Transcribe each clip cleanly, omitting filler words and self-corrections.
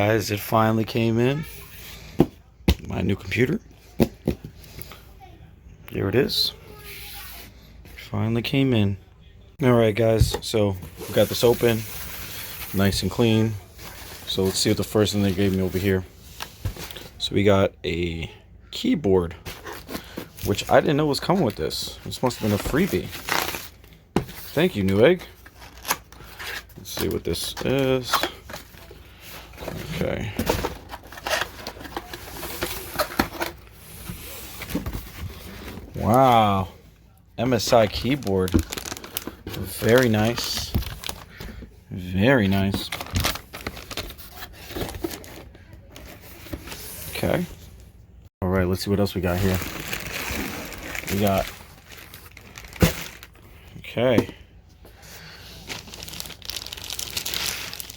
guys, it finally came in. My new computer. Here it is. Finally came in. Alright guys, so we got this open. Nice and clean. So let's see what the first thing they gave me over here. So we got a keyboard, which I didn't know was coming with this. This must have been a freebie. Thank you, Newegg. Let's see what this is. Okay. Wow. MSI keyboard. Very nice. Very nice. Okay. Alright, let's see what else we got here. We got... Okay.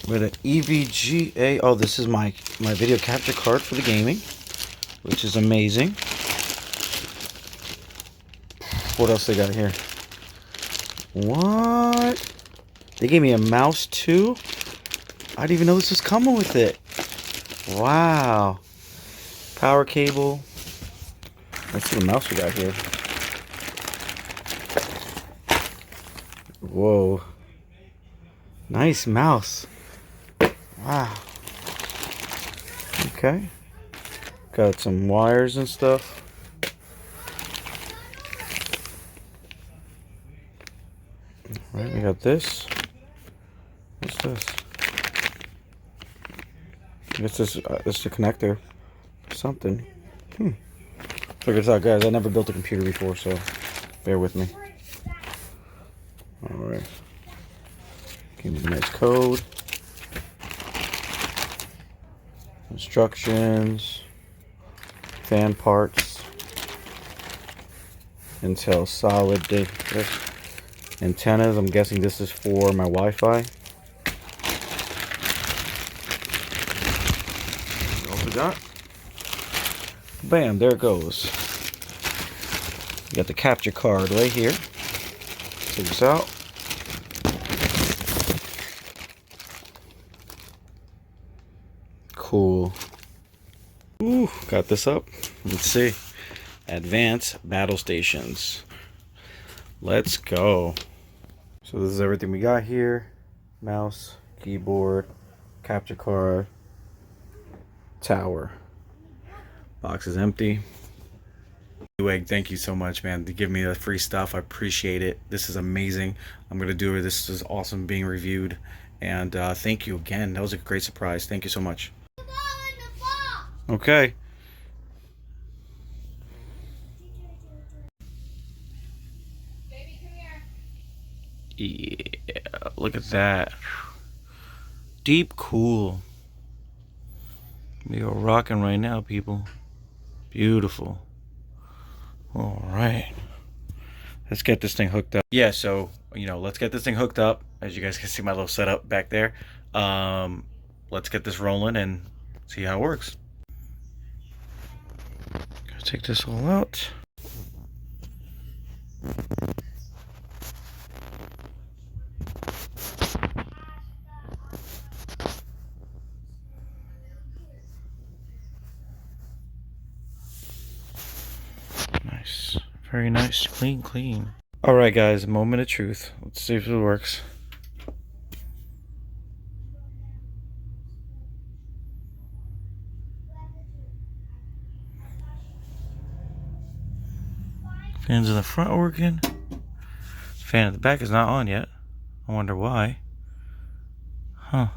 With an EVGA. Oh, this is my video capture card for the gaming, which is amazing. What else they got here? What? They gave me a mouse too? I didn't even know this was coming with it. Wow. Power cable. Let's see what mouse we got here. Whoa. Nice mouse. Wow. Okay. Got some wires and stuff. Alright, we got this. What's this? I guess this is a connector. Something. Check this out, guys. I never built a computer before, so bear with me. Alright. Give me a nice code. Instructions. Fan parts. Intel solid antennas. I'm guessing this is for my Wi-Fi. What else we got? Bam, there it goes. You got the capture card right here. Check this out. Cool. Ooh, got this up. Let's see. Advanced battle stations. Let's go. So this is everything we got here. Mouse, keyboard, capture card, tower. Box is empty. Newegg, thank you so much, man, to give me the free stuff. I appreciate it. This is amazing. I'm gonna do it. This is awesome being reviewed. And thank you again. That was a great surprise. Thank you so much. Okay. Baby, come here. Yeah, look at that. Deep cool. We are rocking right now, people. Beautiful. All right. Let's get this thing hooked up. Yeah, so, let's get this thing hooked up. As you guys can see my little setup back there. Let's get this rolling and see how it works. Gotta take this all out. Nice. Very nice. Clean. Alright guys, moment of truth. Let's see if it works. Fans in the front working. Fan at the back is not on yet. I wonder why. Huh.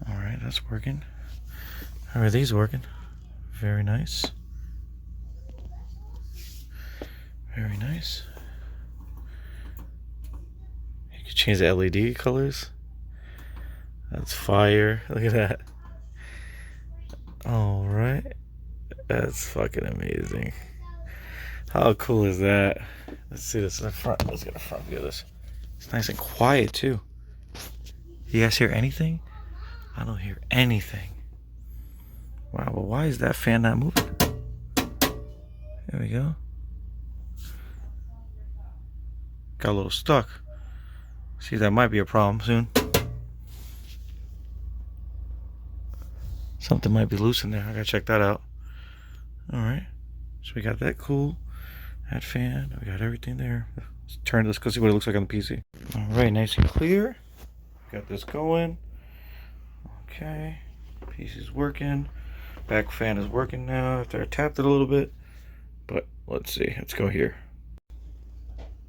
Alright, that's working. How are these working? Very nice. Very nice. You can change the LED colors. That's fire. Look at that. Alright. That's fucking amazing. How cool is that? Let's see this in the front. Let's get a front view of this. It's nice and quiet too. You guys hear anything? I don't hear anything. Wow, well, why is that fan not moving? There we go. Got a little stuck. See, that might be a problem soon. Something might be loose in there. I gotta check that out. Alright. So we got that cool. That fan. We got everything there. Let's turn this. Let's see what it looks like on the PC. Alright, nice and clear. Got this going. Okay. PC's working. Back fan is working now after I tapped it a little bit. But let's see. Let's go here.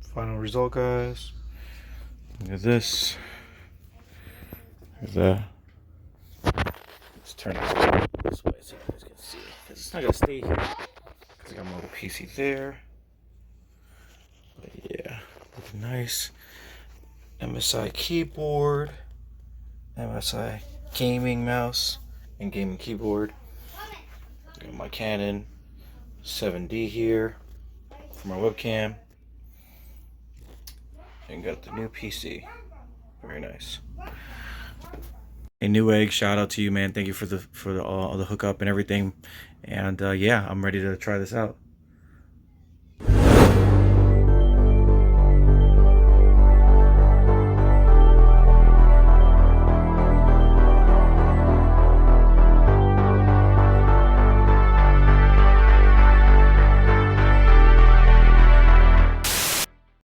Final result, guys. Look at this. There's that. Let's turn this way so you guys can see. Because it's not going to stay here. Because I got my little PC there. But yeah, looking nice. MSI keyboard. MSI gaming mouse and gaming keyboard. Got my Canon 7D here for my webcam. And got the new PC. Very nice. A Newegg, shout out to you, man. Thank you for the hookup and everything. And yeah, I'm ready to try this out.